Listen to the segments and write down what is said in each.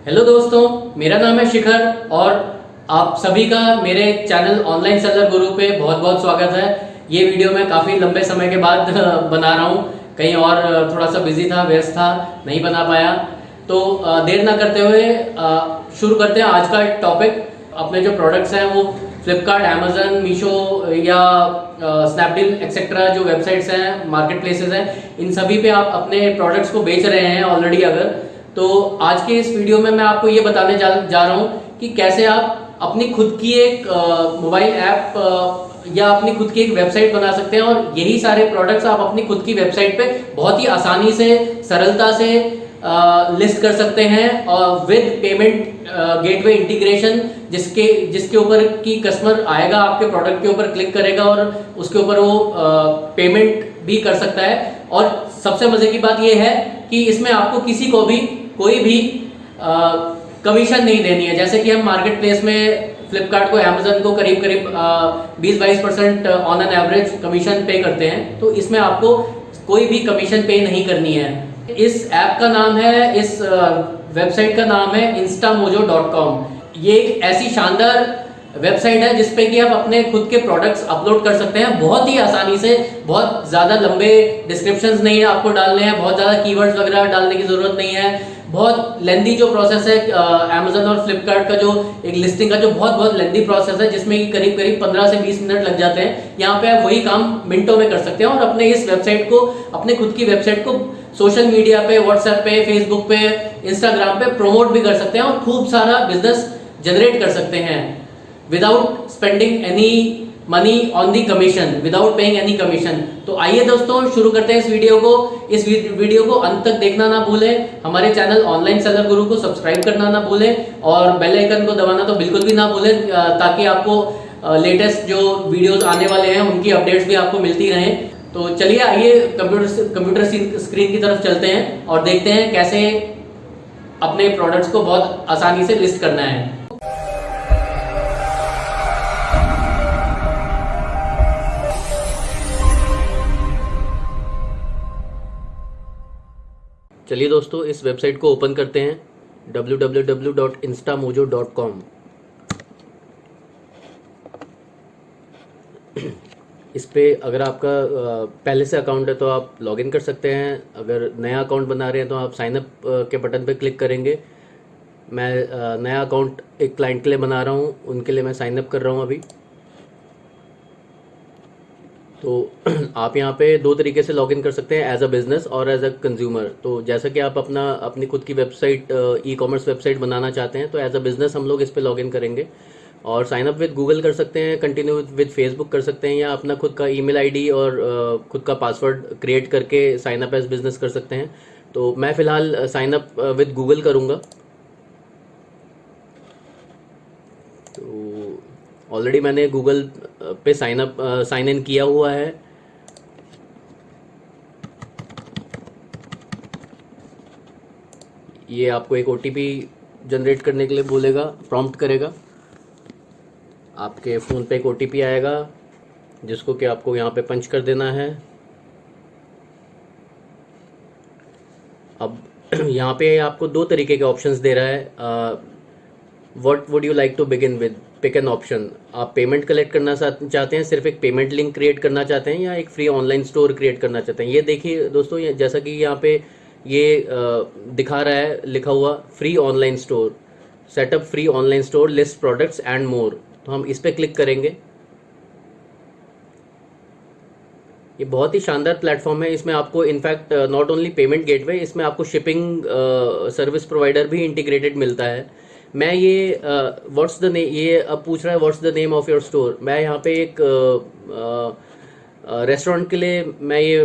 Hello दोस्तों, मेरा नाम है शिखर और आप सभी का मेरे चैनल ऑनलाइन सेलर गुरु पे बहुत बहुत स्वागत है। ये वीडियो मैं काफ़ी लंबे समय के बाद बना रहा हूँ। कहीं और थोड़ा सा बिजी था, व्यस्त था, नहीं बना पाया। तो देर ना करते हुए शुरू करते हैं आज का टॉपिक। अपने जो प्रोडक्ट्स हैं वो फ्लिपकार्ट, अमेजन, मीशो या स्नैपडील एक्सेट्रा जो वेबसाइट्स हैं, मार्केट प्लेसेस हैं, इन सभी पे आप अपने प्रोडक्ट्स को बेच रहे हैं ऑलरेडी। अगर तो आज के इस वीडियो में मैं आपको ये बताने जा रहा हूँ कि कैसे आप अपनी खुद की एक मोबाइल ऐप या अपनी खुद की एक वेबसाइट बना सकते हैं और यही सारे प्रोडक्ट्स आप अपनी खुद की वेबसाइट पे बहुत ही आसानी से, सरलता से लिस्ट कर सकते हैं और विद पेमेंट गेटवे इंटीग्रेशन, जिसके ऊपर की कस्टमर आएगा, आपके प्रोडक्ट के ऊपर क्लिक करेगा और उसके ऊपर वो पेमेंट भी कर सकता है। और सबसे मजे की बात ये है कि इसमें आपको किसी को भी कोई भी कमीशन नहीं देनी है। जैसे कि हम मार्केट प्लेस में फ्लिपकार्ट को, अमेजन को करीब करीब 20-22% ऑन एन एवरेज कमीशन पे करते हैं, तो इसमें आपको कोई भी कमीशन पे नहीं करनी है। इस ऐप का नाम है, इस वेबसाइट का नाम है instamojo.com। ये एक ऐसी शानदार वेबसाइट है जिसपे कि आप अपने खुद के प्रोडक्ट्स अपलोड कर सकते हैं बहुत ही आसानी से। बहुत ज़्यादा लंबे डिस्क्रिप्शंस नहीं है आपको डालने हैं, बहुत ज़्यादा कीवर्ड्स वगैरह डालने की ज़रूरत नहीं है। बहुत लेंदी जो प्रोसेस है अमेजन और फ्लिपकार्ट का, जो एक लिस्टिंग का जो बहुत लेंदी प्रोसेस है, जिसमें कि करीब करीब 15 से 20 मिनट लग जाते हैं, यहाँ पे आप वही काम मिनटों में कर सकते हैं और अपने इस वेबसाइट को, अपने खुद की वेबसाइट को सोशल मीडिया पे, व्हाट्सएप पे, फेसबुक पे, इंस्टाग्राम पे प्रमोट भी कर सकते हैं और खूब सारा बिजनेस जनरेट कर सकते हैं without spending any money on the commission, without paying any commission. तो आइए दोस्तों, शुरू करते हैं इस वीडियो को। इस वीडियो को अंत तक देखना ना भूलें, हमारे चैनल ऑनलाइन सेलर गुरु को सब्सक्राइब करना ना भूलें और बेल आइकन को दबाना तो बिल्कुल भी ना भूलें, ताकि आपको लेटेस्ट जो वीडियोस आने वाले हैं उनकी अपडेट्स भी आपको मिलती रहें। तो चलिए, आइए कंप्यूटर स्क्रीन की तरफ चलते हैं और देखते हैं कैसे अपने प्रोडक्ट्स को बहुत आसानी से लिस्ट करना है। चलिए दोस्तों, इस वेबसाइट को ओपन करते हैं, www.instamojo.com। इस पे अगर आपका पहले से अकाउंट है तो आप लॉगिन कर सकते हैं। अगर नया अकाउंट बना रहे हैं तो आप साइन अप के बटन पे क्लिक करेंगे। मैं नया अकाउंट एक क्लाइंट के लिए बना रहा हूँ, उनके लिए मैं साइन अप कर रहा हूँ अभी। तो आप यहाँ पे दो तरीके से लॉगिन कर सकते हैं, एज अ बिजनेस और एज अ कंज्यूमर। तो जैसा कि आप अपनी खुद की वेबसाइट, ई कॉमर्स वेबसाइट बनाना चाहते हैं, तो एज अ बिजनेस हम लोग इस पे लॉगिन करेंगे और साइन अप विद गूगल कर सकते हैं, कंटिन्यू विद फेसबुक कर सकते हैं, या अपना खुद का ईमेल आईडी और खुद का पासवर्ड क्रिएट करके साइन अप एज बिजनेस कर सकते हैं। तो मैं फिलहाल साइन अप विद गूगल करूँगा। तो ऑलरेडी मैंने गूगल पे साइन इन किया हुआ है। ये आपको एक ओटीपी जनरेट करने के लिए बोलेगा, प्रॉम्प्ट करेगा। आपके फ़ोन पे एक ओटीपी आएगा जिसको कि आपको यहाँ पे पंच कर देना है। अब यहाँ पे आपको दो तरीके के ऑप्शंस दे रहा है। What would you like to begin with, pick an option. आप पेमेंट कलेक्ट करना चाहते हैं, सिर्फ एक पेमेंट लिंक क्रिएट करना चाहते हैं, या एक फ्री ऑनलाइन स्टोर क्रिएट करना चाहते हैं। ये देखिए दोस्तों, जैसा कि यहाँ पे ये दिखा रहा है, लिखा हुआ free online store, setup free online store, list products and more. तो हम इस पर क्लिक करेंगे। ये बहुत ही शानदार प्लेटफॉर्म है। इसमें आपको in fact not only payment gateway, इसमें आपको शिपिंग सर्विस प्रोवाइडर भी इंटीग्रेटेड मिलता है। मैं ये व्हाट्स द नेम, ये अब पूछ रहा है what's the name of your store. मैं यहाँ पे एक रेस्टोरेंट के लिए मैं ये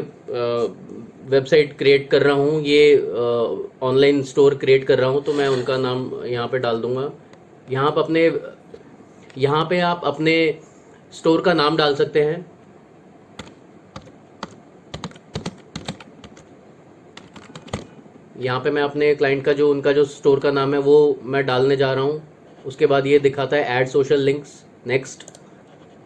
वेबसाइट क्रिएट कर रहा हूँ, ये ऑनलाइन स्टोर क्रिएट कर रहा हूँ, तो मैं उनका नाम यहाँ पे डाल दूंगा। यहाँ पे आप अपने स्टोर का नाम डाल सकते हैं। यहाँ पे मैं अपने क्लाइंट का जो, उनका जो स्टोर का नाम है वो मैं डालने जा रहा हूँ। उसके बाद ये दिखाता है ऐड सोशल लिंक्स, नेक्स्ट।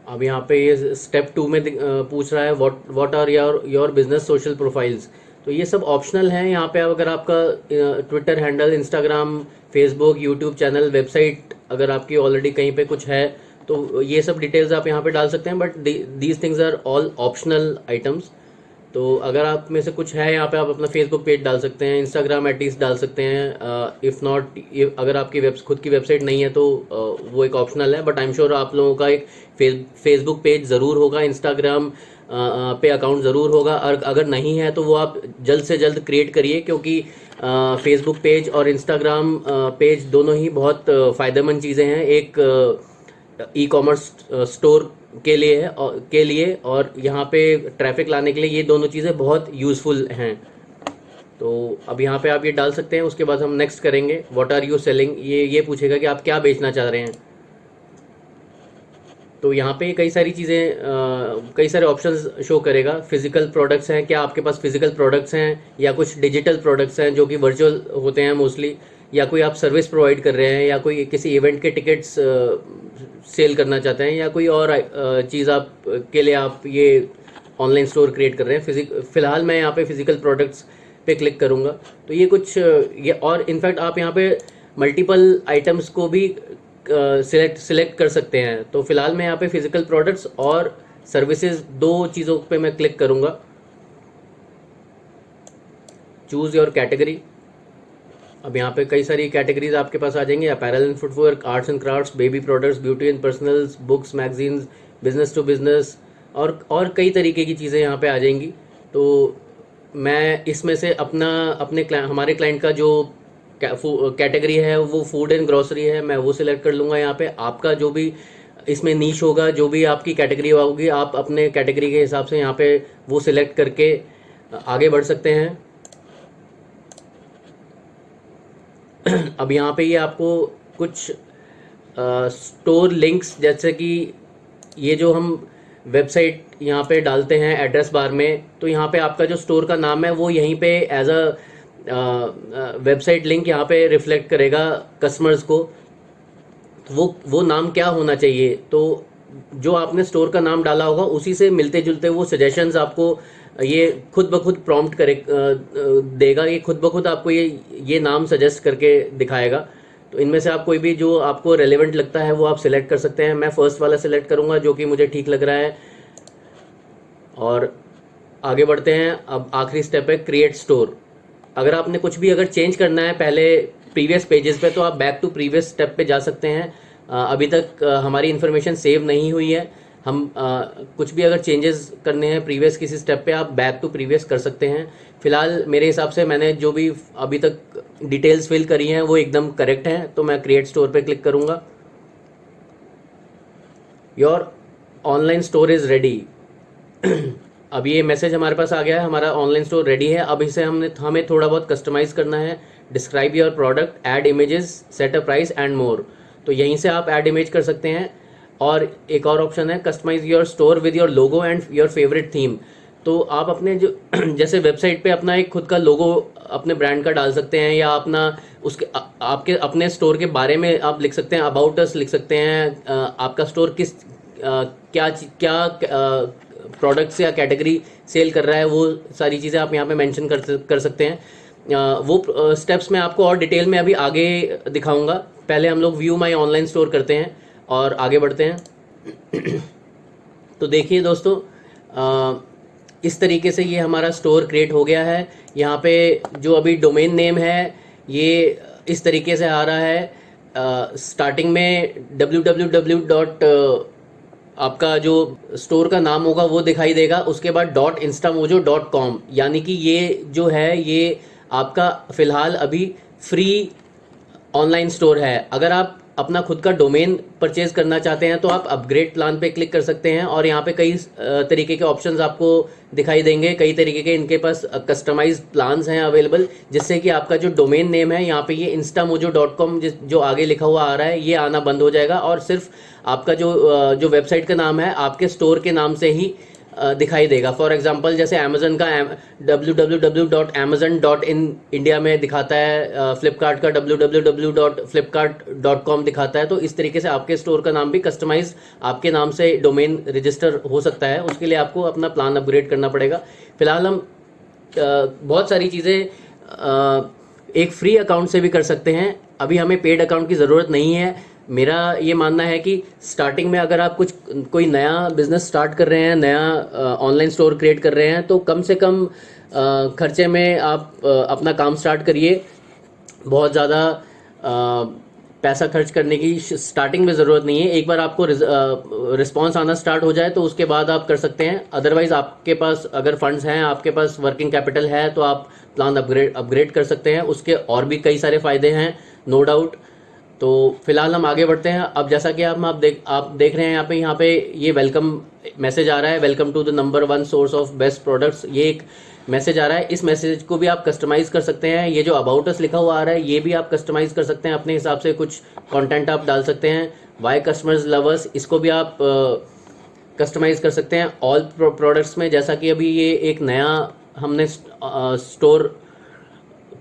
अब यहाँ पे ये स्टेप 2 में पूछ रहा है what are your business social profiles. तो ये सब ऑप्शनल हैं। यहाँ पे अगर आपका Twitter handle, Instagram, Facebook, YouTube channel, website अगर आपकी ऑलरेडी कहीं पे कुछ है तो ये सब डिटेल्स आप यहाँ पे डाल सकते हैं, but these things are all optional items. तो अगर आप में से कुछ है यहाँ पे, आप अपना फेसबुक पेज डाल सकते हैं, इंस्टाग्राम एटलीस्ट डाल सकते हैं। इफ़ नॉट, अगर आपकी खुद की वेबसाइट नहीं है तो वो एक ऑप्शनल है, बट आई एम श्योर आप लोगों का एक फेसबुक पेज ज़रूर होगा, इंस्टाग्राम पे अकाउंट ज़रूर होगा। और अगर नहीं है तो वो आप जल्द से जल्द क्रिएट करिए, क्योंकि फेसबुक पेज और इंस्टाग्राम पेज दोनों ही बहुत फ़ायदेमंद चीज़ें हैं एक ई कॉमर्स स्टोर के लिए और यहाँ पे ट्रैफिक लाने के लिए। ये दोनों चीज़ें बहुत यूज़फुल हैं। तो अब यहाँ पे आप ये डाल सकते हैं। उसके बाद हम नेक्स्ट करेंगे, व्हाट आर यू सेलिंग। ये पूछेगा कि आप क्या बेचना चाह रहे हैं। तो यहाँ पे कई सारी चीज़ें, कई सारे ऑप्शंस शो करेगा। फिजिकल प्रोडक्ट्स हैं, क्या आपके पास फिजिकल प्रोडक्ट्स हैं, या कुछ डिजिटल प्रोडक्ट्स हैं जो कि वर्चुअल होते हैं मोस्टली, या कोई आप सर्विस प्रोवाइड कर रहे हैं, या कोई किसी इवेंट के टिकट्स सेल करना चाहते हैं, या कोई और चीज़ आप के लिए आप ये ऑनलाइन स्टोर क्रिएट कर रहे हैं। फिलहाल मैं यहाँ पे फिजिकल प्रोडक्ट्स पे क्लिक करूँगा। तो ये कुछ ये, और इनफैक्ट आप यहाँ पे मल्टीपल आइटम्स को भी सिलेक्ट कर सकते हैं। तो फिलहाल मैं यहाँ पे फिजिकल प्रोडक्ट्स और सर्विसेज, दो चीज़ों पे मैं क्लिक करूँगा। Choose your category. अब यहाँ पे कई सारी कैटेगरीज आपके पास आ जाएंगी, apparel and footwear, arts and crafts, baby products, beauty and personals, books, magazines, business to business, और कई तरीके की चीज़ें यहाँ पे आ जाएंगी। तो मैं इसमें से हमारे क्लाइंट का जो कैटेगरी है वो फूड एंड ग्रोसरी है, मैं वो सिलेक्ट कर लूँगा। यहाँ पे आपका जो भी इसमें नीश होगा, जो भी आपकी कैटेगरी होगी, आप अपने कैटेगरी के हिसाब से यहाँ पे वो सिलेक्ट करके आगे बढ़ सकते हैं। अब यहाँ पे ये आपको कुछ स्टोर लिंक्स, जैसे कि ये जो हम वेबसाइट यहाँ पे डालते हैं एड्रेस बार में, तो यहाँ पे आपका जो स्टोर का नाम है वो यहीं पे एज अ वेबसाइट लिंक यहाँ पे रिफ्लेक्ट करेगा कस्टमर्स को। वो नाम क्या होना चाहिए, तो जो आपने स्टोर का नाम डाला होगा उसी से मिलते जुलते वो सजेशंस आपको ये खुद ब खुद प्रॉम्प्ट देगा। ये खुद ब खुद आपको ये नाम सजेस्ट करके दिखाएगा। तो इनमें से आप कोई भी जो आपको रेलेवेंट लगता है वो आप सिलेक्ट कर सकते हैं। मैं फर्स्ट वाला सिलेक्ट करूंगा जो कि मुझे ठीक लग रहा है, और आगे बढ़ते हैं। अब आखिरी स्टेप है क्रिएट स्टोर। अगर आपने कुछ भी अगर चेंज करना है पहले प्रीवियस पेजेस पे, तो आप बैक टू प्रीवियस स्टेप पे जा सकते हैं। अभी तक हमारी इन्फॉर्मेशन सेव नहीं हुई है। हम कुछ भी अगर चेंजेस करने हैं प्रीवियस किसी स्टेप पे, आप बैक टू प्रीवियस कर सकते हैं। फिलहाल मेरे हिसाब से मैंने जो भी अभी तक डिटेल्स फिल करी हैं वो एकदम करेक्ट हैं, तो मैं क्रिएट स्टोर पे क्लिक करूंगा। Your online store is ready. अब ये मैसेज हमारे पास आ गया है, हमारा ऑनलाइन स्टोर रेडी है। अब इसे हमें थोड़ा बहुत कस्टमाइज करना है। Describe your product, add images, set a price and more. तो यहीं से आप ऐड इमेज कर सकते हैं। और एक और ऑप्शन है customize your store with your logo and your favourite theme. तो आप अपने जो जैसे वेबसाइट पे अपना एक खुद का लोगो अपने ब्रांड का डाल सकते हैं, या आपके अपने स्टोर के बारे में आप लिख सकते हैं, अबाउट अस लिख सकते हैं। आपका स्टोर क्या प्रोडक्ट्स या कैटेगरी सेल कर रहा है, वो सारी चीज़ें आप यहाँ पे मेंशन कर सकते हैं। वो स्टेप्स मैं आपको और डिटेल में अभी आगे दिखाऊंगा। पहले हम लोग व्यू माई ऑनलाइन स्टोर करते हैं और आगे बढ़ते हैं। तो देखिए दोस्तों, इस तरीके से ये हमारा स्टोर क्रिएट हो गया है। यहाँ पे जो अभी डोमेन नेम है ये इस तरीके से आ रहा है। स्टार्टिंग में www. आपका जो स्टोर का नाम होगा वो दिखाई देगा। उसके बाद .instamojo.com, यानी कि ये जो है ये आपका फिलहाल अभी फ्री ऑनलाइन स्टोर है। अगर आप अपना खुद का डोमेन परचेज करना चाहते हैं तो आप अपग्रेड प्लान पे क्लिक कर सकते हैं, और यहाँ पे कई तरीके के ऑप्शंस आपको दिखाई देंगे। कई तरीके के इनके पास कस्टमाइज्ड प्लान्स हैं अवेलेबल, जिससे कि आपका जो डोमेन नेम है यहाँ पे ये instamojo.com जो आगे लिखा हुआ आ रहा है ये आना बंद हो जाएगा, और सिर्फ आपका जो वेबसाइट का नाम है आपके स्टोर के नाम से ही दिखाई देगा। फॉर एग्जांपल जैसे अमेजन का www.amazon.in इंडिया में दिखाता है, फ्लिपकार्ट का www.flipkart.com दिखाता है। तो इस तरीके से आपके स्टोर का नाम भी कस्टमाइज आपके नाम से डोमेन रजिस्टर हो सकता है। उसके लिए आपको अपना प्लान अपग्रेड करना पड़ेगा। फिलहाल हम बहुत सारी चीज़ें एक फ्री अकाउंट से भी कर सकते हैं। अभी हमें पेड अकाउंट की ज़रूरत नहीं है। मेरा ये मानना है कि स्टार्टिंग में अगर आप कोई नया बिजनेस स्टार्ट कर रहे हैं, नया ऑनलाइन स्टोर क्रिएट कर रहे हैं, तो कम से कम खर्चे में आप अपना काम स्टार्ट करिए। बहुत ज़्यादा पैसा खर्च करने की स्टार्टिंग में ज़रूरत नहीं है। एक बार आपको रिस्पॉन्स आना स्टार्ट हो जाए तो उसके बाद आप कर सकते हैं। अदरवाइज़ आपके पास अगर फंड्स हैं, आपके पास वर्किंग कैपिटल है, तो आप प्लान अपग्रेड कर सकते हैं। उसके और भी कई सारे फ़ायदे हैं, नो डाउट। तो फिलहाल हम आगे बढ़ते हैं। अब जैसा कि आप देख रहे हैं यहाँ पे ये वेलकम मैसेज आ रहा है, welcome to the number 1 source of best products. ये एक मैसेज आ रहा है। इस मैसेज को भी आप कस्टमाइज कर सकते हैं। ये जो अबाउट अस लिखा हुआ आ रहा है, ये भी आप कस्टमाइज कर सकते हैं अपने हिसाब से। कुछ कंटेंट आप डाल सकते हैं। वाई कस्टमर्स लवर्स, इसको भी आप कस्टमाइज कर सकते हैं। ऑल प्रोडक्ट्स में, जैसा कि अभी ये एक नया हमने स्टोर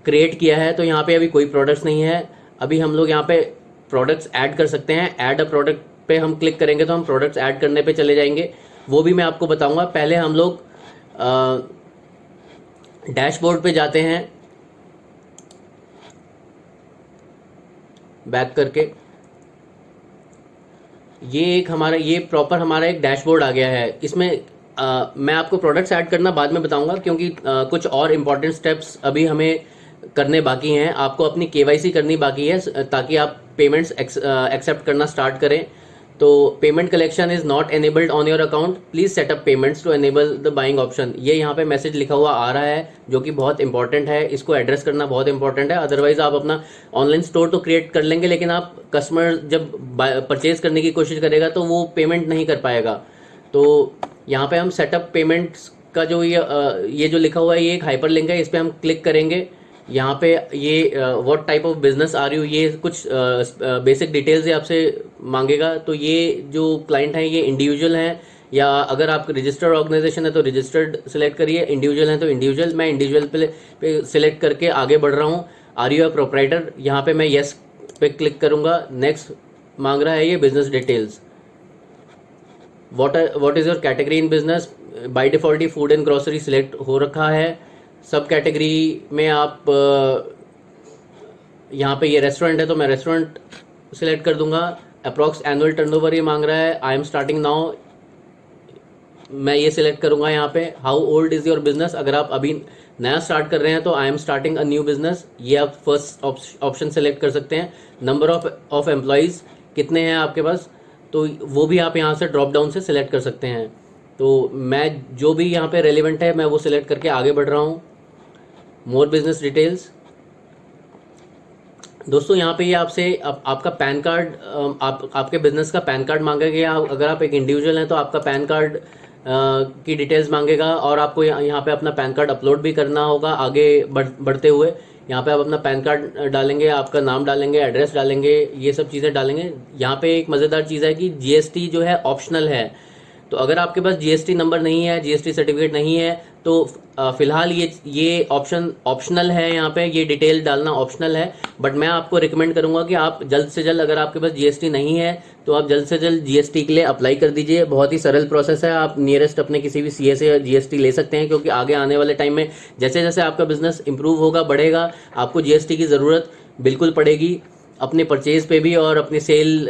क्रिएट किया है, तो यहाँ पे अभी कोई प्रोडक्ट्स नहीं है। अभी हम लोग यहाँ पे प्रोडक्ट्स ऐड कर सकते हैं। ऐड अ प्रोडक्ट पे हम क्लिक करेंगे तो हम प्रोडक्ट्स ऐड करने पे चले जाएंगे। वो भी मैं आपको बताऊंगा। पहले हम लोग डैशबोर्ड पे जाते हैं, बैक करके। ये प्रॉपर हमारा एक डैशबोर्ड आ गया है। इसमें मैं आपको प्रोडक्ट्स ऐड करना बाद में बताऊंगा, क्योंकि कुछ और इम्पॉर्टेंट स्टेप्स अभी हमें करने बाकी हैं। आपको अपनी केवाईसी करनी बाकी है ताकि आप पेमेंट्स एक्सेप्ट करना स्टार्ट करें। तो payment collection is not enabled on your account, please set up payments to enable the buying option. ये यहाँ पे मैसेज लिखा हुआ आ रहा है, जो कि बहुत इंपॉर्टेंट है। इसको एड्रेस करना बहुत इंपॉर्टेंट है। अदरवाइज आप अपना ऑनलाइन स्टोर तो क्रिएट कर लेंगे, लेकिन आप कस्टमर जब परचेज करने की कोशिश करेगा तो वो पेमेंट नहीं कर पाएगा। तो यहाँ पे हम सेटअप पेमेंट्स का जो ये जो लिखा हुआ है, ये एक हाइपर लिंक है। इस पर हम क्लिक करेंगे। यहाँ पे ये what type of business are you, ये कुछ बेसिक डिटेल्स ही आपसे मांगेगा। तो ये जो क्लाइंट हैं, ये इंडिविजुअल हैं, या अगर आप रजिस्टर्ड ऑर्गेनाइजेशन है तो रजिस्टर्ड सिलेक्ट करिए, इंडिविजुअल है तो इंडिविजुअल। मैं इंडिविजुअल पे सिलेक्ट करके आगे बढ़ रहा हूँ। आर यू अ प्रोप्राइटर, यहाँ पे मैं येस पे क्लिक करूँगा। नेक्स्ट मांग रहा है ये business details. What is your category in business. By default he food and grocery select हो रखा है। सब कैटेगरी में आप यहाँ पे ये रेस्टोरेंट है तो मैं रेस्टोरेंट सिलेक्ट कर दूंगा। अप्रॉक्स एनुअल टर्नओवर ये मांग रहा है। आई एम स्टार्टिंग नाउ, मैं ये सिलेक्ट करूंगा यहाँ पे। How old is your business, अगर आप अभी नया स्टार्ट कर रहे हैं तो I am starting a new business, ये आप फर्स्ट ऑप्शन सेलेक्ट कर सकते हैं। नंबर ऑफ एम्प्लॉयज़ कितने हैं आपके पास, तो वो भी आप यहाँ से ड्रॉप डाउन से सिलेक्ट कर सकते हैं। तो मैं जो भी यहाँ पे रेलिवेंट है मैं वो सिलेक्ट करके आगे बढ़ रहा हूँ। More business details. दोस्तों यहाँ पे ये आपसे आपका पैन कार्ड, आपके बिजनेस का पैन कार्ड मांगेगा। अगर आप एक इंडिविजुअल हैं तो आपका पैन कार्ड की डिटेल्स मांगेगा, और आपको यहाँ पे अपना पैन कार्ड अपलोड भी करना होगा आगे बढ़ते हुए। यहाँ पे आप अपना पैन कार्ड डालेंगे, आपका नाम डालेंगे, एड्रेस डालेंगे, ये सब चीज़ें डालेंगे। यहाँ पे एक मज़ेदार चीज़ है कि जीएसटी जो है ऑप्शनल है। तो अगर आपके पास जीएसटी नंबर नहीं है, जीएसटी सर्टिफिकेट नहीं है, तो फिलहाल ये ऑप्शन ऑप्शनल है। यहाँ पे ये डिटेल डालना ऑप्शनल है। बट मैं आपको रिकमेंड करूंगा कि आप जल्द से जल्द, अगर आपके पास जीएसटी नहीं है तो आप जल्द से जल्द जीएसटी के लिए अप्लाई कर दीजिए। बहुत ही सरल प्रोसेस है। आप नियरेस्ट अपने किसी भी सीए से जीएसटी ले सकते हैं, क्योंकि आगे आने वाले टाइम में जैसे जैसे आपका बिजनेस इंप्रूव होगा, बढ़ेगा, आपको जीएसटी की ज़रूरत बिल्कुल पड़ेगी अपने परचेज पे भी, और अपने सेल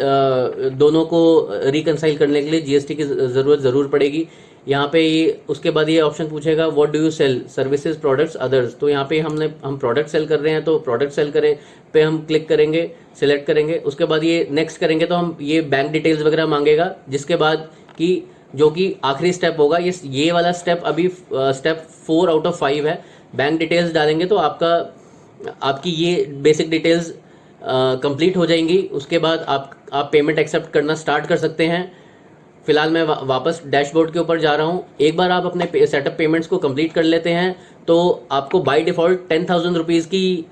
दोनों को रिकनसाइल करने के लिए जीएसटी की ज़रूरत ज़रूर पड़ेगी। यहाँ पे ये उसके बाद ये ऑप्शन पूछेगा what do you sell, services, products, others. तो यहाँ पे हम प्रोडक्ट सेल कर रहे हैं तो प्रोडक्ट सेल करें पे हम क्लिक करेंगे, सिलेक्ट करेंगे। उसके बाद ये नेक्स्ट करेंगे तो हम ये बैंक डिटेल्स वगैरह मांगेगा, जिसके बाद कि जो कि आखिरी स्टेप होगा। ये वाला स्टेप अभी स्टेप 4 आउट ऑफ 5 है। बैंक डिटेल्स डालेंगे तो आपकी ये बेसिक डिटेल्स कंप्लीट हो जाएंगी। उसके बाद आप पेमेंट एक्सेप्ट करना स्टार्ट कर सकते हैं। फिलहाल मैं वापस डैशबोर्ड के ऊपर जा रहा हूँ। एक बार आप अपने सेटअप पेमेंट्स को कंप्लीट कर लेते हैं तो आपको बाय डिफ़ॉल्ट 10,000 रुपीज़ की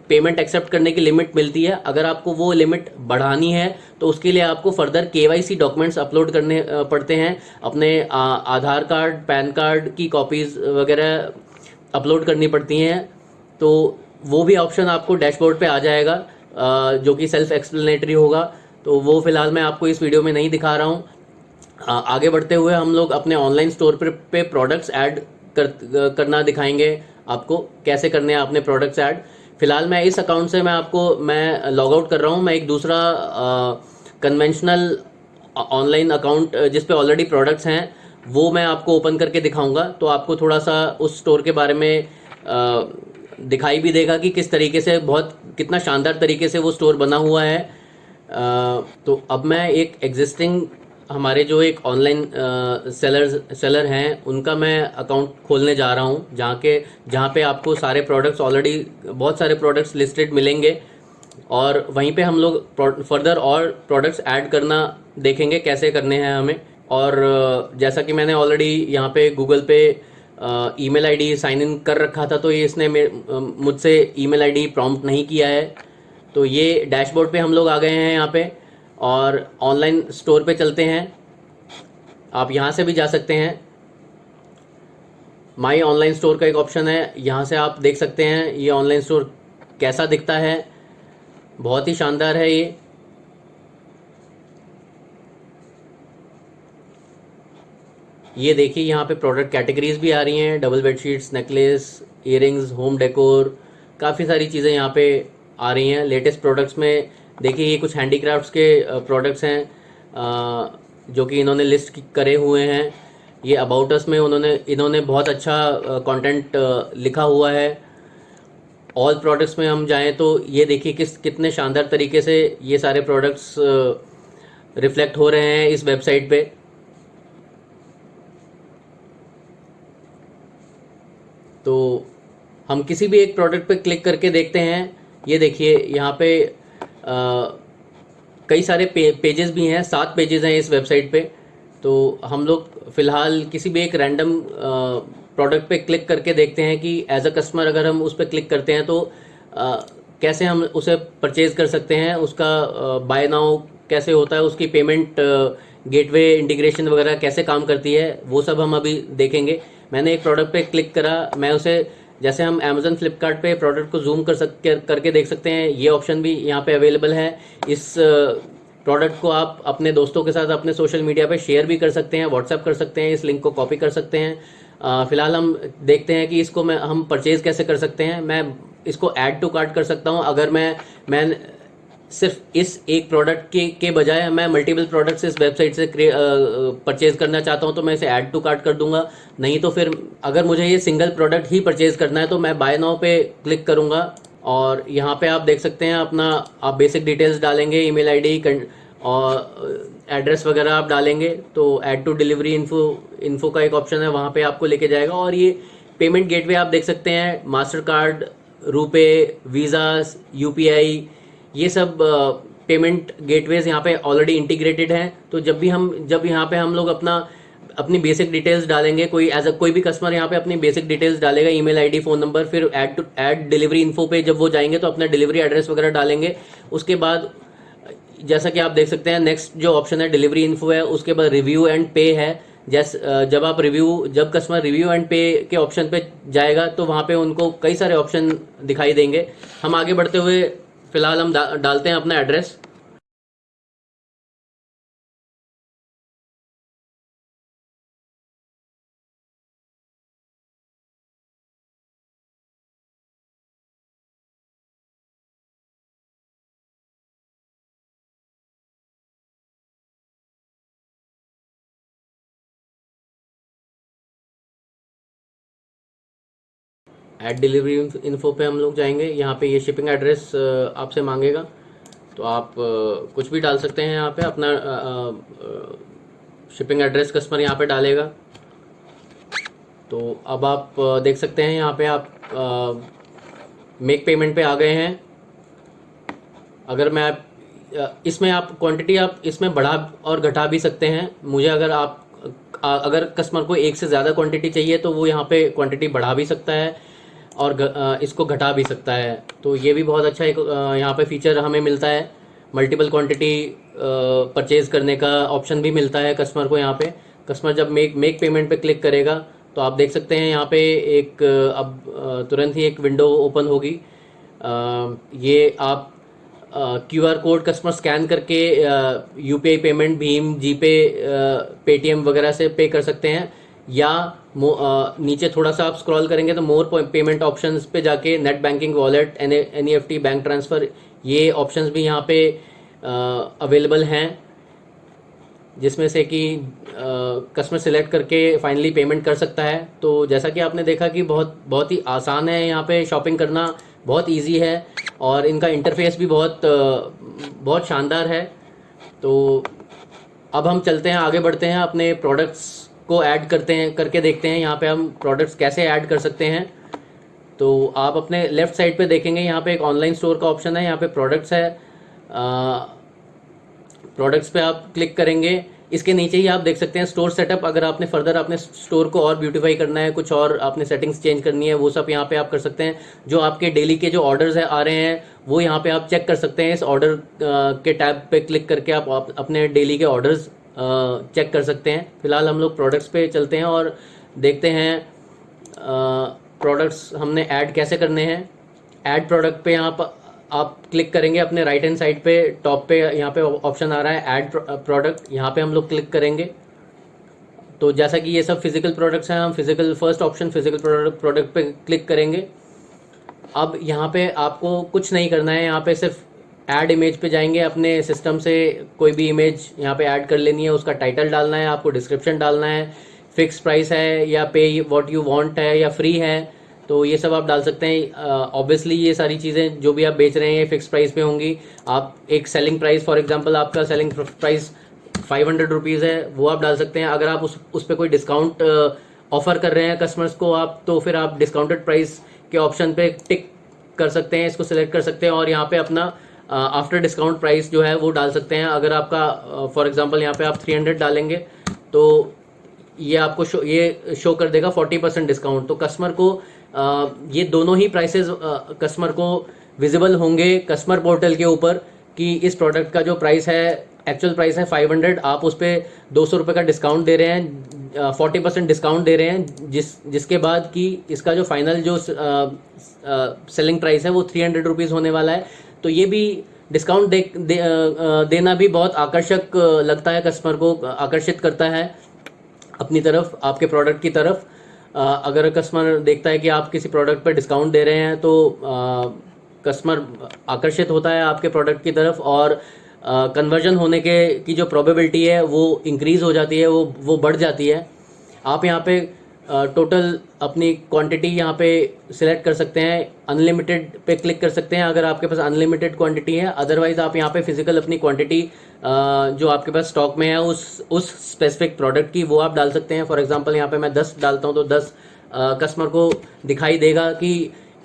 पेमेंट एक्सेप्ट करने की लिमिट मिलती है। अगर आपको वो लिमिट बढ़ानी है तो उसके लिए आपको फर्दर केवाईसी डॉक्यूमेंट्स अपलोड करने पड़ते हैं। अपने आधार कार्ड, पैन कार्ड की कॉपीज़ वगैरह अपलोड करनी पड़ती हैं। तो वो भी ऑप्शन आपको डैशबोर्ड पे आ जाएगा, जो कि सेल्फ एक्सप्लेनेटरी होगा। तो वो फिलहाल मैं आपको इस वीडियो में नहीं दिखा रहा हूँ। आगे बढ़ते हुए हम लोग अपने ऑनलाइन स्टोर पे प्रोडक्ट्स ऐड करना दिखाएंगे आपको, कैसे करने हैं अपने प्रोडक्ट्स ऐड। फिलहाल मैं इस अकाउंट से मैं लॉग आउट कर रहा हूँ। मैं एक दूसरा कन्वेंशनल ऑनलाइन अकाउंट जिस पे ऑलरेडी प्रोडक्ट्स हैं वो मैं आपको ओपन करके दिखाऊंगा, तो आपको थोड़ा सा उस स्टोर के बारे में दिखाई भी देगा कि किस तरीके से, बहुत कितना शानदार तरीके से वो स्टोर बना हुआ है। तो अब मैं एक एग्जिस्टिंग हमारे जो एक ऑनलाइन सेलर हैं उनका मैं अकाउंट खोलने जा रहा हूं, जहाँ पे आपको सारे प्रोडक्ट्स ऑलरेडी, बहुत सारे प्रोडक्ट्स लिस्टेड मिलेंगे, और वहीं पे हम लोग फर्दर और प्रोडक्ट्स ऐड करना देखेंगे कैसे करने हैं हमें। और जैसा कि मैंने ऑलरेडी यहाँ पे गूगल पे ईमेल आईडी साइन इन कर रखा था, तो ये इसने मुझसे ईमेल आईडी प्रॉम्प्ट नहीं किया है। तो ये डैशबोर्ड पे हम लोग आ गए हैं यहाँ पे, और ऑनलाइन स्टोर पे चलते हैं। आप यहाँ से भी जा सकते हैं, माई ऑनलाइन स्टोर का एक ऑप्शन है, यहाँ से आप देख सकते हैं ये ऑनलाइन स्टोर कैसा दिखता है। बहुत ही शानदार है ये देखिए यहाँ पे प्रोडक्ट कैटेगरीज भी आ रही हैं, double bedsheets, necklace, earrings, home decor, काफ़ी सारी चीज़ें यहाँ पे आ रही हैं। लेटेस्ट प्रोडक्ट्स में देखिए ये कुछ हैंडीक्राफ्ट्स के प्रोडक्ट्स हैं जो कि इन्होंने लिस्ट करे हुए हैं। ये अबाउट अस में इन्होंने बहुत अच्छा कंटेंट लिखा हुआ है। ऑल प्रोडक्ट्स में हम जाएं तो ये देखिए कितने शानदार तरीके से ये सारे प्रोडक्ट्स रिफ्लेक्ट हो रहे हैं इस वेबसाइट पे। तो हम किसी भी एक प्रोडक्ट पे क्लिक करके देखते हैं। ये देखिए यहाँ पे कई सारे पेजेस भी हैं, 7 पेजेस हैं इस वेबसाइट पे। तो हम लोग फ़िलहाल किसी भी एक रैंडम प्रोडक्ट पे क्लिक करके देखते हैं कि एज अ कस्टमर अगर हम उस पर क्लिक करते हैं तो कैसे हम उसे परचेज कर सकते हैं, उसका बाय नाउ कैसे होता है, उसकी पेमेंट गेटवे इंटीग्रेशन वगैरह कैसे काम करती है, वो सब हम अभी देखेंगे। मैंने एक प्रोडक्ट पे क्लिक करा, मैं उसे, जैसे हम अमेजन फ्लिपकार्ट पे प्रोडक्ट को जूम करके देख सकते हैं, ये ऑप्शन भी यहाँ पे अवेलेबल है। इस प्रोडक्ट को आप अपने दोस्तों के साथ अपने सोशल मीडिया पे शेयर भी कर सकते हैं, व्हाट्सएप कर सकते हैं, इस लिंक को कॉपी कर सकते हैं। फिलहाल हम देखते हैं कि इसको हम परचेज कैसे कर सकते हैं। मैं इसको ऐड टू कार्ट कर सकता हूं। अगर मैं सिर्फ इस एक प्रोडक्ट के बजाय मैं मल्टीपल प्रोडक्ट्स इस वेबसाइट से परचेज करना चाहता हूं तो मैं इसे ऐड टू कार्ट कर दूंगा। नहीं तो फिर अगर मुझे ये सिंगल प्रोडक्ट ही परचेज करना है तो मैं बाय नाउ पे क्लिक करूंगा, और यहाँ पे आप देख सकते हैं अपना, आप बेसिक डिटेल्स डालेंगे, ईमेल आईडी और एड्रेस वगैरह आप डालेंगे तो ऐड टू डिलीवरी इन्फो का एक ऑप्शन है, वहाँ पे आपको लेके जाएगा। और ये पेमेंट गेटवे आप देख सकते हैं, master card, RuPay, visa, UPI, ये सब पेमेंट गेटवेज यहाँ पे ऑलरेडी इंटीग्रेटेड हैं। तो जब यहाँ पे हम लोग अपनी बेसिक डिटेल्स डालेंगे, कोई भी कस्टमर यहाँ पे अपनी बेसिक डिटेल्स डालेगा, ईमेल आईडी, फ़ोन नंबर, फिर ऐड डिलीवरी इन्फो पे जब वो जाएंगे तो अपना डिलीवरी एड्रेस वगैरह डालेंगे। उसके बाद जैसा कि आप देख सकते हैं नेक्स्ट जो ऑप्शन है डिलीवरी इन्फो है, उसके बाद रिव्यू एंड पे है। जब कस्टमर रिव्यू एंड पे के ऑप्शन पे जाएगा तो वहाँ पे उनको कई सारे ऑप्शन दिखाई देंगे। हम आगे बढ़ते हुए फिलहाल हम डालते हैं अपना एड्रेस। ऐड डिलीवरी इन्फो पे हम लोग जाएंगे। यहाँ पे ये शिपिंग एड्रेस आपसे मांगेगा, तो आप कुछ भी डाल सकते हैं यहाँ पे अपना शिपिंग एड्रेस कस्टमर यहाँ पे डालेगा। तो अब आप देख सकते हैं यहाँ पे आप मेक पेमेंट पे आ गए हैं। अगर मैं इसमें आप क्वांटिटी आप इसमें बढ़ा और घटा भी सकते हैं। मुझे अगर कस्टमर को एक से ज़्यादा क्वांटिटी चाहिए तो वो यहाँ पे क्वांटिटी बढ़ा भी सकता है और इसको घटा भी सकता है। तो ये भी बहुत अच्छा एक यहाँ पे फीचर हमें मिलता है। मल्टीपल क्वांटिटी परचेज करने का ऑप्शन भी मिलता है कस्टमर को। यहाँ पे कस्टमर जब मेक पेमेंट पे क्लिक करेगा तो आप देख सकते हैं यहाँ पे एक अब तुरंत ही एक विंडो ओपन होगी। ये आप QR कोड कस्टमर स्कैन करके UPI पेमेंट, भीम, जीपे, पेटीएम वगैरह से पे कर सकते हैं, या नीचे थोड़ा सा आप स्क्रॉल करेंगे तो मोर पेमेंट ऑप्शंस पे जाके net banking, wallet, NEFT, bank transfer, ये ऑप्शंस भी यहाँ पे अवेलेबल हैं, जिसमें से कि कस्टमर सिलेक्ट करके फाइनली पेमेंट कर सकता है। तो जैसा कि आपने देखा कि बहुत ही आसान है यहाँ पे शॉपिंग करना, बहुत इजी है और इनका इंटरफेस भी बहुत शानदार है। तो अब हम चलते हैं, आगे बढ़ते हैं, अपने प्रोडक्ट्स को ऐड करके देखते हैं यहाँ पे हम प्रोडक्ट्स कैसे ऐड कर सकते हैं। तो आप अपने लेफ्ट साइड पे देखेंगे यहाँ पे एक ऑनलाइन स्टोर का ऑप्शन है, यहाँ पे प्रोडक्ट्स है, प्रोडक्ट्स पे आप क्लिक करेंगे। इसके नीचे ही आप देख सकते हैं स्टोर सेटअप। अगर आपने फर्दर अपने स्टोर को और ब्यूटीफाई करना है, कुछ और आपने सेटिंग्स चेंज करनी है, वो सब यहाँ पे आप कर सकते हैं। जो आपके डेली के जो ऑर्डर्स आ रहे हैं वो यहाँ पे आप चेक कर सकते हैं। इस ऑर्डर के टैब पे क्लिक करके आप अपने डेली के ऑर्डर्स चेक कर सकते हैं। फिलहाल हम लोग प्रोडक्ट्स पे चलते हैं और देखते हैं प्रोडक्ट्स हमने ऐड कैसे करने हैं। ऐड प्रोडक्ट पे यहाँ आप क्लिक करेंगे, अपने राइट हैंड साइड पे टॉप पे यहाँ पे ऑप्शन आ रहा है ऐड प्रोडक्ट, यहाँ पे हम लोग क्लिक करेंगे। तो जैसा कि ये सब फिजिकल प्रोडक्ट्स हैं, हम फर्स्ट ऑप्शन फिजिकल प्रोडक्ट पे क्लिक करेंगे। अब यहाँ पे आपको कुछ नहीं करना है, यहाँ पे सिर्फ ऐड इमेज पे जाएंगे, अपने सिस्टम से कोई भी इमेज यहाँ पे ऐड कर लेनी है, उसका टाइटल डालना है, आपको डिस्क्रिप्शन डालना है, फिक्स प्राइस है या पे व्हाट यू वांट है या फ्री है, तो ये सब आप डाल सकते हैं। ऑब्वियसली ये सारी चीज़ें जो भी आप बेच रहे हैं ये फिक्स प्राइस पे होंगी। आप एक सेलिंग प्राइस, फॉर एग्जांपल आपका सेलिंग प्राइस 500 रुपीज़ है, वो आप डाल सकते हैं। अगर आप उस पर कोई डिस्काउंट ऑफर कर रहे हैं कस्टमर्स को आप, तो फिर आप डिस्काउंटेड प्राइस के ऑप्शन पे टिक कर सकते हैं, इसको सिलेक्ट कर सकते हैं और यहाँ पे अपना आफ्टर डिस्काउंट प्राइस जो है वो डाल सकते हैं। अगर आपका फॉर एग्जांपल यहाँ पे आप 300 डालेंगे तो ये आपको शो कर देगा 40% डिस्काउंट। तो कस्टमर को ये दोनों ही प्राइसेस कस्टमर को विजिबल होंगे कस्टमर पोर्टल के ऊपर कि इस प्रोडक्ट का जो प्राइस है, एक्चुअल प्राइस है 500, आप उस पर 200 रुपये का डिस्काउंट दे रहे हैं, 40% डिस्काउंट दे रहे हैं, जिसके बाद कि इसका जो फाइनल जो सेलिंग प्राइस है वो 300 रुपीज़ होने वाला है। तो ये भी डिस्काउंट देना भी बहुत आकर्षक लगता है, कस्टमर को आकर्षित करता है अपनी तरफ, आपके प्रोडक्ट की तरफ। अगर कस्टमर देखता है कि आप किसी प्रोडक्ट पर डिस्काउंट दे रहे हैं तो कस्टमर आकर्षित होता है आपके प्रोडक्ट की तरफ और कन्वर्जन होने की जो प्रोबेबिलिटी है वो इंक्रीज़ हो जाती है, वो बढ़ जाती है। आप यहाँ पे टोटल अपनी क्वांटिटी यहाँ पे सिलेक्ट कर सकते हैं, अनलिमिटेड पे क्लिक कर सकते हैं अगर आपके पास अनलिमिटेड क्वांटिटी है। अदरवाइज आप यहाँ पे फिजिकल अपनी क्वांटिटी जो आपके पास स्टॉक में है उस स्पेसिफिक प्रोडक्ट की वो आप डाल सकते हैं। फॉर एग्जांपल यहाँ पे मैं 10 डालता हूँ तो 10 कस्टमर को दिखाई देगा कि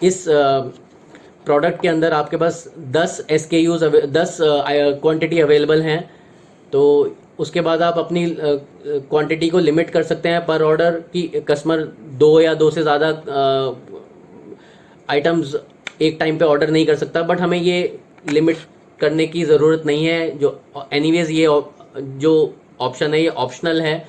इस प्रोडक्ट के अंदर आपके पास 10 SKUs 10 क्वांटिटी अवेलेबल हैं। तो उसके बाद आप अपनी क्वांटिटी को लिमिट कर सकते हैं पर ऑर्डर कि कस्टमर 2 या 2 से ज़्यादा आइटम्स एक टाइम पे ऑर्डर नहीं कर सकता, बट हमें ये लिमिट करने की ज़रूरत नहीं है। जो एनीवेज ये जो ऑप्शन है ये ऑप्शनल है।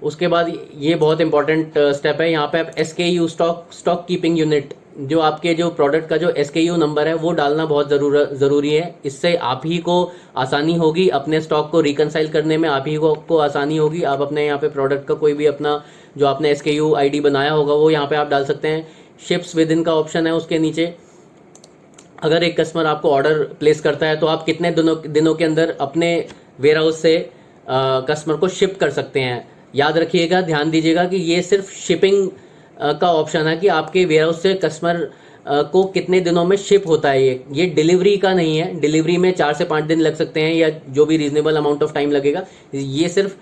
उसके बाद ये बहुत इंपॉर्टेंट स्टेप है, यहाँ पे आप SKU स्टॉक कीपिंग यूनिट, जो आपके जो प्रोडक्ट का जो SKU नंबर है वो डालना बहुत ज़रूरी है। इससे आप ही को आसानी होगी अपने स्टॉक को रिकनसाइल करने में, आप ही को आसानी होगी। आप अपने यहाँ पे प्रोडक्ट का कोई भी अपना जो आपने SKU ID बनाया होगा वो यहाँ पे आप डाल सकते हैं। शिप्स विद इन का ऑप्शन है उसके नीचे। अगर एक कस्टमर आपको ऑर्डर प्लेस करता है तो आप कितने दिनों के अंदर अपने वेयर हाउस से कस्टमर को शिप कर सकते हैं। याद रखिएगा, ध्यान दीजिएगा कि ये सिर्फ शिपिंग का ऑप्शन है कि आपके वेयर हाउस से कस्टमर को कितने दिनों में शिप होता है। ये डिलीवरी का नहीं है। डिलीवरी में 4 से 5 दिन लग सकते हैं या जो भी रीजनेबल अमाउंट ऑफ टाइम लगेगा। ये सिर्फ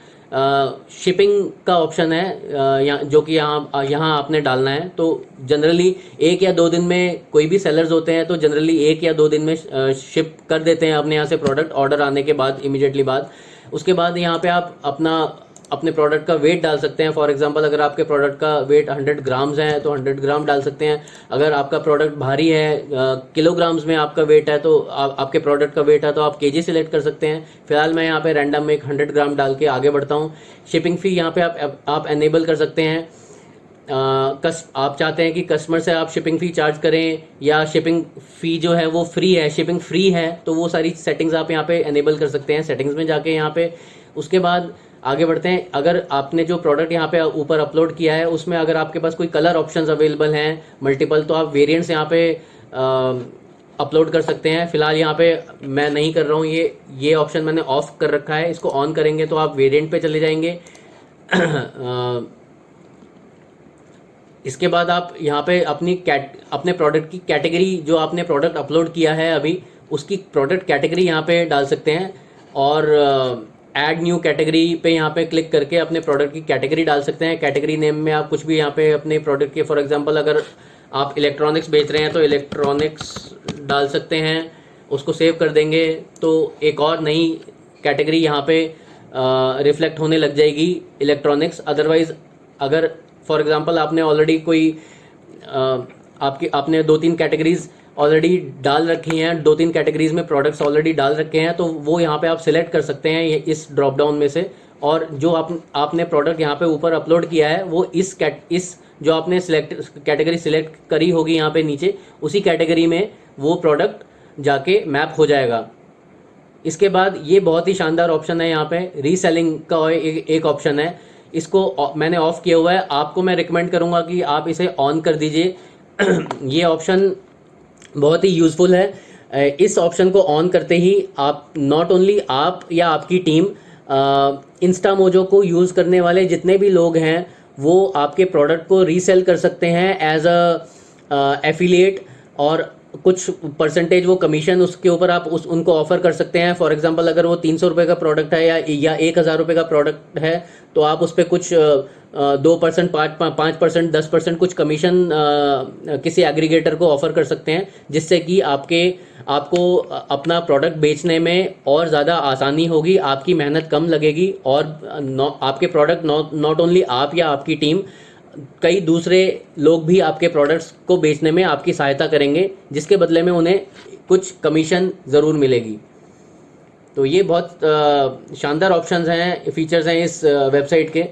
शिपिंग का ऑप्शन है जो कि यहाँ आपने डालना है। तो जनरली 1 या 2 दिन में कोई भी सेलर्स होते हैं तो जनरली 1 या 2 दिन में शिप कर देते हैं अपने यहाँ से प्रोडक्ट ऑर्डर आने के बाद, इमीडिएटली बाद। उसके बाद यहाँ पे आप अपने प्रोडक्ट का वेट डाल सकते हैं। फॉर एग्जांपल अगर आपके प्रोडक्ट का वेट 100 ग्राम्स है तो 100 ग्राम डाल सकते हैं। अगर आपका प्रोडक्ट भारी है, किलोग्राम्स में आपका वेट है तो आपके प्रोडक्ट का वेट है तो आप केजी सिलेक्ट कर सकते हैं। फिलहाल मैं यहाँ पे रैंडम में 100 ग्राम डाल के आगे बढ़ता हूँ। शिपिंग फ़ी यहाँ पे आप एनेबल कर सकते हैं। आप चाहते हैं कि कस्टमर से आप शिपिंग फ़ी चार्ज करें या शिपिंग फ़ी जो है वो फ्री है, शिपिंग फ्री है, तो वो सारी सेटिंग्स आप यहाँ पे एनेबल कर सकते हैं सेटिंग्स में जाके यहाँ पे। उसके बाद आगे बढ़ते हैं। अगर आपने जो प्रोडक्ट यहाँ पे ऊपर अपलोड किया है उसमें अगर आपके पास कोई कलर ऑप्शंस अवेलेबल हैं मल्टीपल, तो आप वेरिएंट्स यहाँ पे अपलोड कर सकते हैं। फिलहाल यहाँ पे मैं नहीं कर रहा हूँ, ये ऑप्शन मैंने ऑफ कर रखा है। इसको ऑन करेंगे तो आप वेरिएंट पे चले जाएंगे। इसके बाद आप यहाँ पे अपने प्रोडक्ट की कैटेगरी, जो आपने प्रोडक्ट अपलोड किया है अभी, उसकी प्रोडक्ट कैटेगरी यहाँ पे डाल सकते हैं और ऐड न्यू कैटेगरी पे यहाँ पे क्लिक करके अपने प्रोडक्ट की कैटेगरी डाल सकते हैं। कैटेगरी नेम में आप कुछ भी यहाँ पे अपने प्रोडक्ट के, फॉर एग्जांपल अगर आप इलेक्ट्रॉनिक्स बेच रहे हैं तो इलेक्ट्रॉनिक्स डाल सकते हैं। उसको सेव कर देंगे तो एक और नई कैटेगरी यहाँ पे रिफ्लेक्ट होने लग जाएगी, इलेक्ट्रॉनिक्स। अदरवाइज अगर फॉर एग्जांपल आपने ऑलरेडी कोई आपने 2-3 कैटेगरीज ऑलरेडी डाल रखी हैं, 2-3 कैटेगरीज में प्रोडक्ट्स ऑलरेडी डाल रखे हैं, तो वो यहाँ पे आप सिलेक्ट कर सकते हैं इस ड्रॉप डाउन में से। और जो आपने प्रोडक्ट यहाँ पे ऊपर अपलोड किया है वो इस जो आपने कैटेगरी सिलेक्ट करी होगी यहाँ पे नीचे, उसी कैटेगरी में वो प्रोडक्ट जाके मैप हो जाएगा। इसके बाद ये बहुत ही शानदार ऑप्शन है, यहाँ पे रीसेलिंग का एक ऑप्शन है। इसको मैंने ऑफ किया हुआ है, आपको मैं रिकमेंड करूँगा कि आप इसे ऑन कर दीजिए। ये ऑप्शन बहुत ही यूज़फुल है। इस ऑप्शन को ऑन करते ही आप नॉट ओनली आप या आपकी टीम, इंस्टामोजो को यूज़ करने वाले जितने भी लोग हैं वो आपके प्रोडक्ट को रीसेल कर सकते हैं एज अ एफिलिएट, और कुछ परसेंटेज वो कमीशन उसके ऊपर आप उनको ऑफर कर सकते हैं। फॉर एग्जांपल अगर वो 300 रुपये का प्रोडक्ट है या 1000 रुपये का प्रोडक्ट है, तो आप उस पर कुछ 2%, 5%, 10% कुछ कमीशन किसी एग्रीगेटर को ऑफर कर सकते हैं, जिससे कि आपको अपना प्रोडक्ट बेचने में और ज़्यादा आसानी होगी, आपकी मेहनत कम लगेगी, और आपके प्रोडक्ट नॉट ओनली आप या आपकी टीम, कई दूसरे लोग भी आपके प्रोडक्ट्स को बेचने में आपकी सहायता करेंगे, जिसके बदले में उन्हें कुछ कमीशन ज़रूर मिलेगी। तो ये बहुत शानदार ऑप्शंस हैं, फीचर्स हैं इस वेबसाइट के।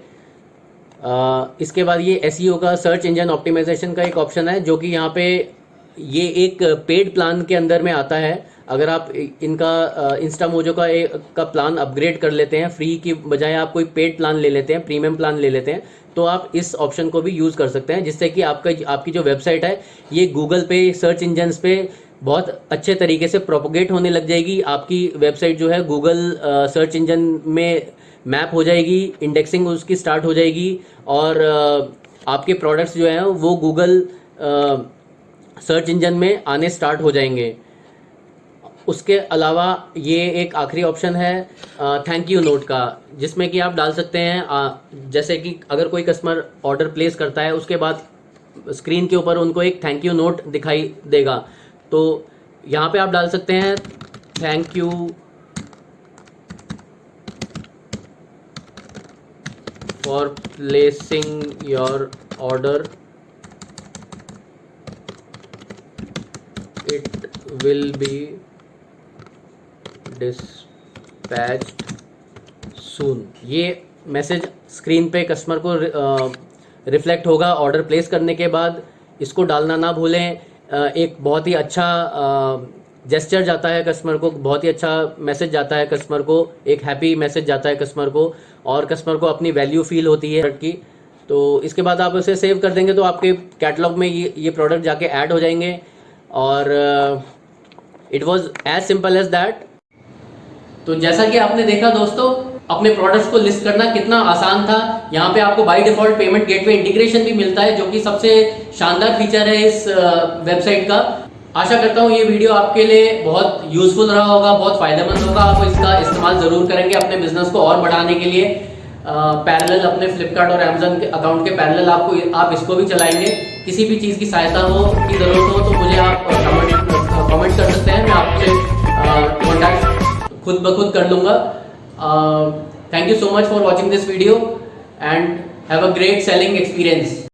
इसके बाद ये एसईओ का, सर्च इंजन ऑप्टिमाइजेशन का एक ऑप्शन है, जो कि यहाँ पे ये एक पेड प्लान के अंदर में आता है। अगर आप इनका इंस्टामोजो का प्लान अपग्रेड कर लेते हैं, फ्री की बजाय आप कोई पेड प्लान ले लेते हैं, प्रीमियम प्लान ले लेते हैं, तो आप इस ऑप्शन को भी यूज़ कर सकते हैं, जिससे कि आपकी जो वेबसाइट है ये गूगल पे, सर्च इंजन्स पे बहुत अच्छे तरीके से प्रोपोगेट होने लग जाएगी। आपकी वेबसाइट जो है गूगल सर्च इंजन में मैप हो जाएगी, इंडेक्सिंग उसकी स्टार्ट हो जाएगी, और आपके प्रोडक्ट्स जो हैं वो गूगल सर्च इंजन में आने स्टार्ट हो जाएंगे। उसके अलावा ये एक आखिरी ऑप्शन है थैंक यू नोट का, जिसमें कि आप डाल सकते हैं जैसे कि अगर कोई कस्टमर ऑर्डर प्लेस करता है, उसके बाद स्क्रीन के ऊपर उनको एक थैंक यू नोट दिखाई देगा, तो यहाँ पे आप डाल सकते हैं thank you for placing your order, it will be dispatched soon. ये मैसेज स्क्रीन पे कस्टमर को रिफ्लेक्ट होगा ऑर्डर प्लेस करने के बाद। इसको डालना ना भूलें। एक बहुत ही अच्छा जेस्चर जाता है कस्टमर को, बहुत ही अच्छा मैसेज जाता है कस्टमर को, एक हैप्पी मैसेज जाता है कस्टमर को, और कस्टमर को अपनी वैल्यू फील होती है की। तो इसके बाद आप उसे सेव कर देंगे तो आपके कैटलॉग में ये प्रोडक्ट जाके ऐड हो जाएंगे, और it was as simple as that. तो जैसा कि आपने देखा दोस्तों, अपने प्रोडक्ट्स को लिस्ट करना कितना आसान था। यहाँ पे आपको by default payment gateway integration भी मिलता है, जो कि सबसे शानदार फीचर है इस वेबसाइट का। आशा करता हूँ ये वीडियो आपके लिए बहुत यूजफुल रहा होगा, बहुत फायदेमंद होगा। आप इसका इस्तेमाल जरूर करेंगे अपने बिजनेस को और बढ़ाने के लिए। पैरेलल अपने फ्लिपकार्ट और अमेजन के अकाउंट के पैरेलल आप इसको भी चलाएंगे। किसी भी चीज़ की सहायता की जरूरत हो तो मुझे आप कमेंट कर सकते हैं, मैं आपसे कॉन्टैक्ट खुद ब खुद कर लूँगा। Thank you so much for watching this video and have a great selling experience.